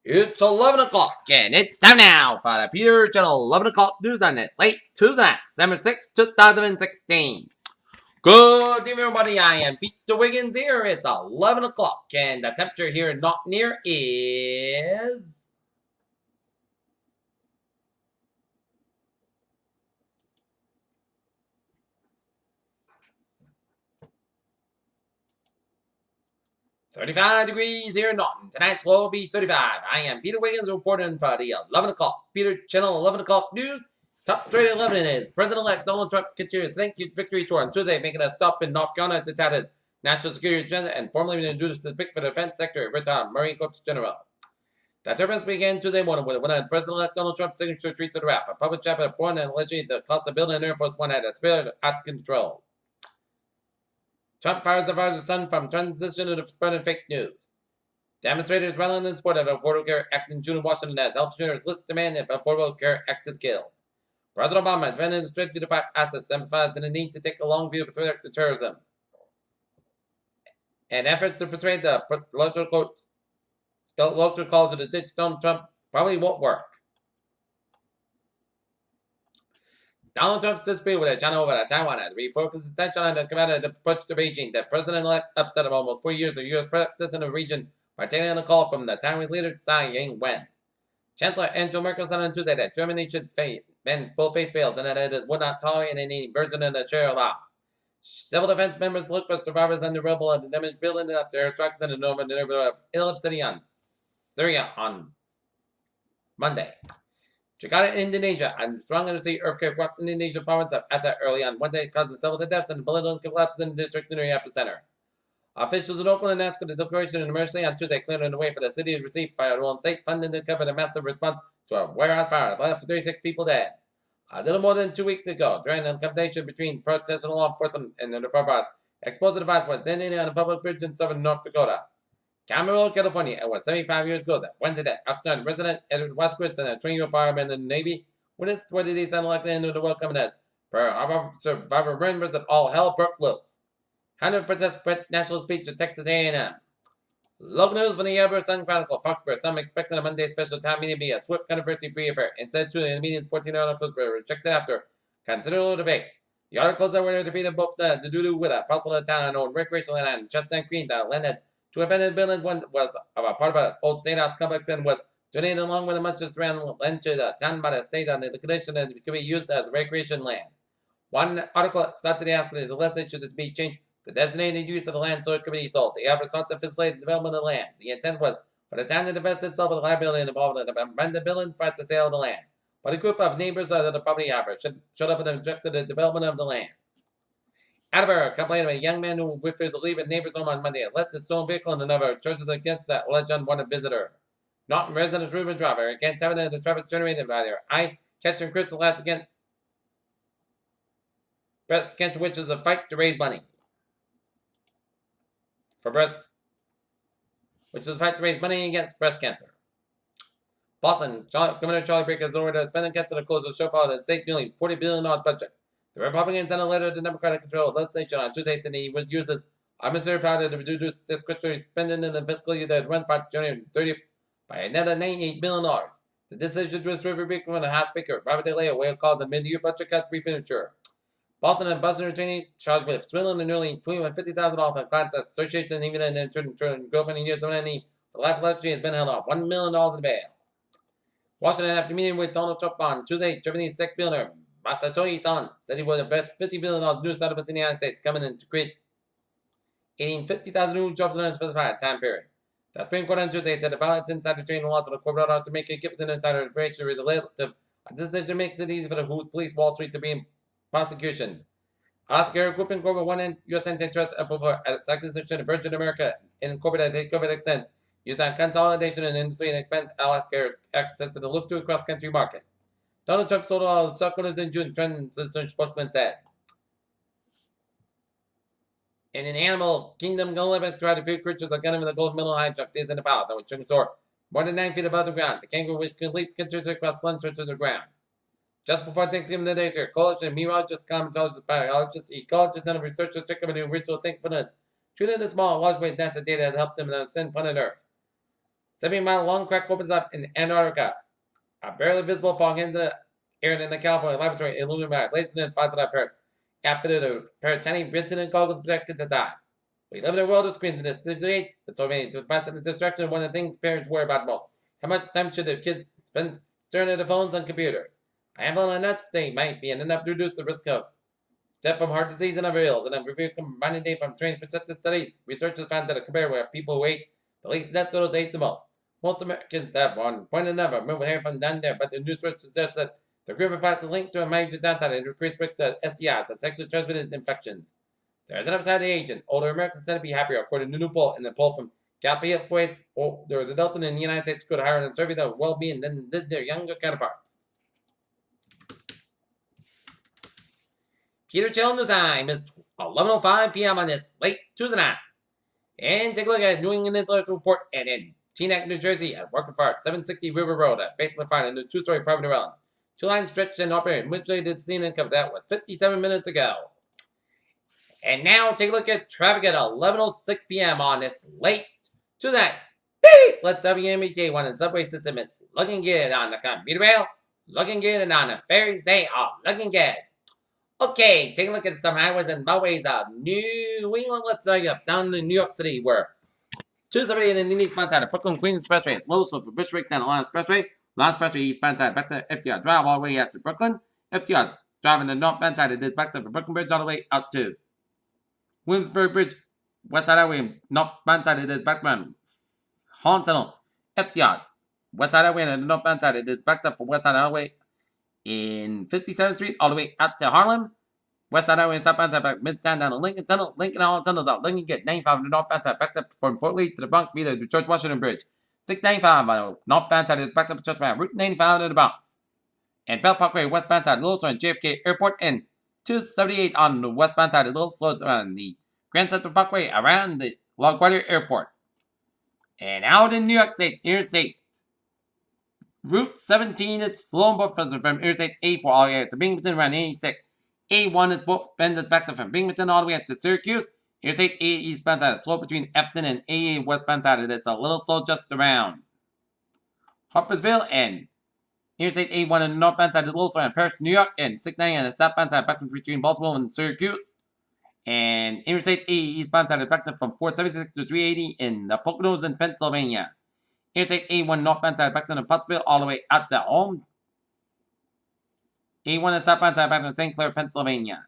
It's 11 o'clock, and it's time now for the Peter Channel 11 o'clock news on this late Tuesday night, December 6, 2016. Good evening, everybody. I am Peter Wiggins here. It's 11 o'clock, and the temperature here not near is 35 degrees here in Norton. Tonight's low will be 35. I am Peter Wiggins reporting for the 11 o'clock Peter Channel 11 o'clock news. Top story 11 is President-elect Donald Trump continues his thank you victory tour on Tuesday, making a stop in North Carolina to tout his national security agenda and formally introduced the pick for the defense secretary, retired Marine Corps General. The turbulence began Tuesday morning when President-elect Donald Trump's signature tweet to the draft. A public chapter born and allegedly the cost of building an Air Force One had a spirit out of control. Trump fires the virus son from transition to spreading fake news. Demonstrators rallying in support of the Affordable Care Act in June in Washington as health insurers list demand if Affordable Care Act is killed. President Obama defended the strategy to fight assets, emphasizing the need to take a long view of threat to terrorism. And efforts to persuade the electoral college to ditch Donald Trump probably won't work. Donald Trump's dispute with China over Taiwan has refocused attention on the combative approach to Beijing. The president-elect upset of almost 4 years of U.S. practice in the region by taking on a call from the Taiwanese leader Tsai Ing-wen. Chancellor Angela Merkel said on Tuesday that Germany should bend full-face veils and that it would not tolerate any version of the Sharia law. Civil defense members look for survivors on the rebel and the damage building up their strikes in the northern neighborhood of Idlib City on Syria on Monday. Jakarta, Indonesia, a strong undersea earthquake rocked Indonesia province of Aceh early on Wednesday, causing several deaths and political collapse in the district's near the epicenter. Officials in Oakland announced the declaration of emergency on Tuesday, clearing the way for the city to receive federal and state funding to cover the massive response to a warehouse fire that left 36 people dead. A little more than 2 weeks ago, during a confrontation between protesters and law enforcement and the Republicans, explosive device was detonated on a public bridge in southern North Dakota. Camarillo, California. It was 75 years ago that Wednesday that Oxnard resident Edward Westwoods and a 20-year fireman in the Navy witnessed what it is unlikely into the world coming as Pearl Harbor survivor remembers that all hell broke loose. 100 protest national speech at Texas A&M. Local news from the Yellow Sun Chronicle. Foxborough. Some expecting a Monday special town meeting to be a swift, controversy-free affair. Instead, two of the meeting's 14 articles were rejected after considerable debate. The articles that were defeated both the Doodoo with a parcel of town and owned recreational land and Chestnut Green that landed to abandoned buildings. One was of a part of an old state house complex and was donated along with a bunch of surrounding land to the town by the state on the condition that it could be used as recreation land. One article sought to ask that the legislature to be changed the designated use of the land so it could be sold. The effort sought to facilitate the development of the land. The intent was for the town to divest itself of the liability involved in the abandoned buildings for the sale of the land. But a group of neighbors of the property owner showed up and objected to the development of the land. Attleboro complained of a young man who refused to leave his neighbor's home on Monday and left his stolen vehicle and another charges against that alleged unwanted visitor. Norton resident Ruben driver against evidence of the traffic generated by their eye-catching crystal lights against breast cancer, which is a fight to raise money against breast cancer. Boston, Governor Charlie Baker has ordered a spending cuts to the close of the shortfall of the state's nearly $40 billion budget. The Republicans sent a letter to Democratic-controlled legislature on Tuesday saying he would use his administrative power to reduce discretionary spending in the fiscal year that runs by January 30th by another $98 billion. The decision to distribute from the House Speaker, Robert DeLeo, will call the mid-year budget cuts premature. Boston and Boston attorney charged with swindling and nearly $250,000 on clients association and even an girlfriend in years of any. The life election has been held on $1 million in bail. Washington, after meeting with Donald Trump on Tuesday, Japanese tech billionaire Masayoshi Son said he would invest $50 billion in new startups in the United States, coming in to create 50,000 new jobs in a specified time period. The Supreme Court on Tuesday said the violence insider trading laws of the corporate order to make a gift to insider information is relative. A decision makes it easy for the who's police Wall Street to be in prosecutions. Oscar Group Incorporated won U.S. antitrust approval at its acquisition of Virgin America Incorporated as COVID extends, used on consolidation in industry and expands Alaska's access to the look-through cross-country market. Donald Trump sold all his stockholders in June, transition spokesman said. In an animal kingdom, 11 tried to few creatures are gunning with a gold medal hijack days in the palace that would soar more than 9 feet above the ground. The kangaroo, which can leap continuously across sun stretches of ground. Just before Thanksgiving today, ecologists, meteorologists, climatologists, biologists, ecologists, and researchers took up a new ritual thankfulness. Treating the small, large weight NASA data has helped them understand planet Earth. 70-mile-long crack opens up in Antarctica. A barely visible fog ends the air in the California laboratory illuminated laser and finds what I've heard. After the pair of tiny Benton goggles protected his eyes. We live in a world of screens in this digital age, but so many devices and distraction one of the things parents worry about most. How much time should their kids spend staring at their phones and computers? I have only enough they might be enough to reduce the risk of death from heart disease and other ills, and have reviewed combining data from trained perceptive studies. Researchers found that a compare where people who ate the least deaths to those ate the most. Most Americans have one point or another. Remember hearing from down there, but the news research suggests that the group of factors linked to a major downside and increased risk of STIs and sexually transmitted infections. There is an upside to age, and older Americans tend to be happier, according to a new poll. In the poll from Gallup Waste, there was adults in the United States scored higher in survey of well-being than did their younger counterparts. Peter Children's time is 11:05 p.m. on this late Tuesday night. And take a look at New England Insular report and in Teaneck, New Jersey, at Working Fire, 760 River Road, a basement fire in a two-story apartment dwelling. Two lines stretched and operated. Which they did see income. That was 57 minutes ago. And now take a look at traffic at 11:06 p.m. on this late Tuesday. Beep! Let's WMBJ one in subway system. It's looking good on the commuter rail. Looking good, and on the ferries, they are looking good. Okay, take a look at some highways and byways of New England. Let's start off down in New York City, where 278 in the eastbound side of Brooklyn Queens Expressway. It's low slope for Bushwick down the Line Expressway. Line Expressway eastbound side back to FDR Drive all the way out to Brooklyn. FDR driving the northbound side of this back to the Brooklyn Bridge all the way out to Williamsburg Bridge. West side highway northbound side of this back from Holland Tunnel. FDR west side highway and the northbound side of this back up for West side highway in 57th Street all the way out to Harlem. West side highway and southbound side back Midtown down to Lincoln Tunnel. Lincoln all tunnels out. Lincoln get 95 on the northbound side back up from Fort Lee to the Bronx via the George Washington Bridge. 695 on the northbound side is backed up just around Route 95 to the Bronx. And Belt Parkway westbound side a little slow at JFK Airport, and 278 on the westbound side a little slow on the Grand Central Parkway around the LaGuardia Airport. And out in New York State, Interstate Route 17, it's slow and from Interstate A4 all the way to Binghamton around 86. A1 is both bends back from Binghamton all the way up to Syracuse. Interstate A eastbound side is slow between Efton and AA westbound side, and it's a little slow just around Harpersville, and Interstate A1 on the northbound side is a little slow around Paris, New York, and 690 on the southbound side back between Baltimore and Syracuse. And Interstate A eastbound side is back from 476 to 380 in the Poconos in Pennsylvania. Interstate A1 northbound side back to Pottsville all the way out to home. A1 and southbound side back to St. Clair, Pennsylvania.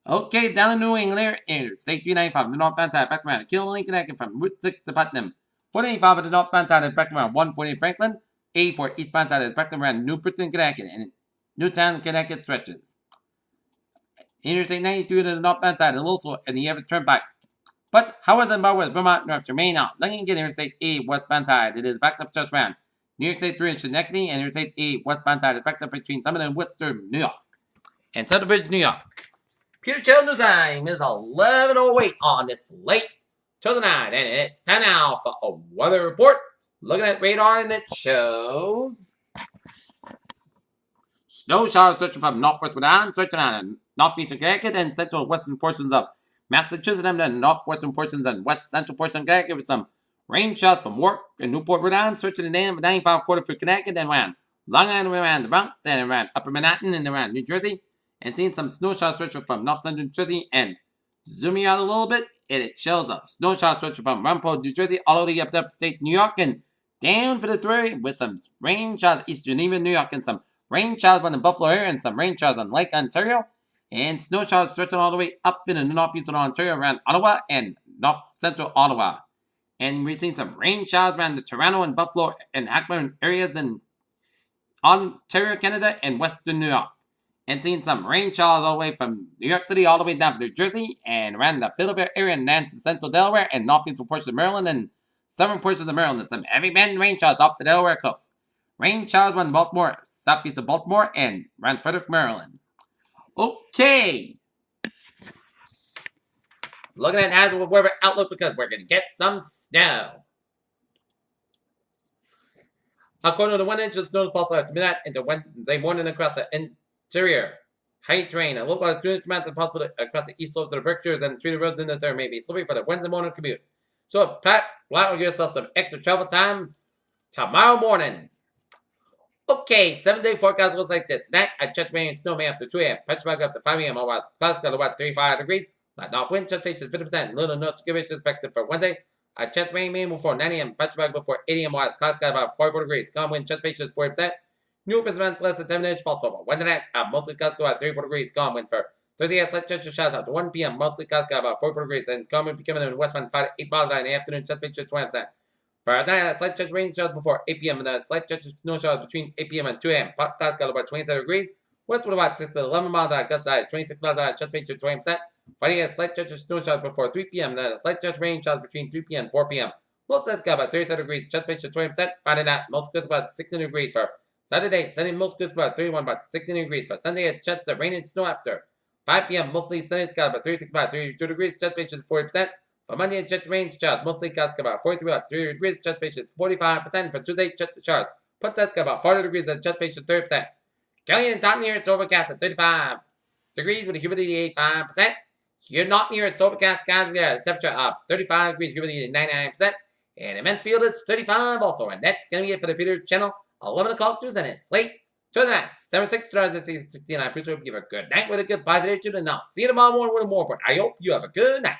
Okay, down in New England, Interstate 395, the northbound side back around Killeen, Connecticut from Route 6 to Putnam. 485 at the northbound side is back around 140 Franklin. A4 eastbound side is back around New Britain, Connecticut, and Newtown, Connecticut stretches. Interstate 92 to the northbound side is a little slow, and you have a turnpike. But however, in West Vermont, New Hampshire, Maine out. Looking at Interstate A westbound side, it is backed up just around New York State 3 in Schenectady, and Interstate A westbound side is backed up between Summit and Worcester, New York, and Central Bridge, New York. Peter Children's time is 11:08 on this late Tuesday night, and it's time now for a weather report. Looking at radar, and it shows snow showers stretching from northwest Wisconsin, stretching on northeastern Connecticut and central western portions of Massachusetts, and the northwestern portions and west central portion of Connecticut with some rain showers from York and Newport, Rhode Island, stretching the 95 quarter for Connecticut and around Long Island, around the Bronx, and around Upper Manhattan and around New Jersey, and seeing some snow showers stretching from north central New Jersey. And zooming out a little bit, it shows a snow shower stretching from Rumpole, New Jersey, all the way up to upstate New York and down for the three with some rain showers east Geneva, New York, and some rain showers on the Buffalo area and some rain showers on Lake Ontario, and snow showers stretching all the way up in the northeastern Ontario around Ottawa and north central Ottawa. And we're seeing some rain showers around the Toronto and Buffalo and Akron areas in Ontario, Canada, and western New York. And seeing some rain showers all the way from New York City all the way down to New Jersey and around the Philadelphia area and down to central Delaware and northeastern portions of Maryland and southern portions of Maryland. Some heavy band rain showers off the Delaware coast. Rain showers around Baltimore, southeast of Baltimore, and around Frederick, Maryland. Okay. Looking at hazard weather outlook because we're going to get some snow. According to the 1 inch of snow is possible after midnight into Wednesday morning across the interior. High terrain and localized 2 inch amounts are possible across the east slopes of the Berkshires and treated roads in this area may be slippery for the Wednesday morning commute. So, Pat, why don't you give yourself some extra travel time tomorrow morning? Okay, 7-day forecast looks like this. Tonight, I checked rain and snow may after 2 a.m. Petrify after 5 a.m. Otherwise, plus got about 35 degrees. Light north wind, chest is 50%. Little north skirmish expected for Wednesday. I checked rain before 9 a.m. Petrify before 8 a.m. Otherwise, clouds got about 44 degrees. Calm wind, chest is 40%. New events less than 10 minutes possible. For Wednesday night, mostly clouds go about 34 degrees. Calm wind for Thursday, slight chest showers after 1 p.m. Mostly clouds got about 44 degrees. And calm wind becoming in westbound 5 to 8 miles an hour in the afternoon. Chest 20%. Friday night, a slight chance of rain showers before 8 p.m. and a slight chance of snow showers between 8 p.m. and 2 a.m. Clouds got about 27 degrees. West with about 6 to 11 miles an hour, gust size 26 miles an hour, chance of 20%. Friday, a slight chance of snow showers before 3 p.m. and then a slight chance of rain showers between 3 p.m. and 4 p.m. Most skies got about 37 degrees, chance of 20%. Friday night, most goods about 16 degrees for Saturday. Sunday, most goods about 31, about 16 degrees for Sunday. A chance of rain and snow after 5 p.m. Mostly sunny, skies about 36, about 32 degrees, chance of 40%. For Monday, jet rain showers, mostly clouds about 43, about 3 degrees, jet patient 45%. For Tuesday, jet showers, put sets about 40 degrees and jet patient 30%. Kelly and top near it's overcast at 35 degrees with a humidity 85%. Here not near it's overcast skies with a temperature of 35 degrees, humidity 99%. And in Mansfield, it's 35 also. And that's going to be it for the Peter channel. 11 o'clock news and it's late. Tuesday night, 7-6, 2016. I appreciate you have a good night with a good positive attitude. And I'll see you tomorrow morning with more. But I hope you have a good night.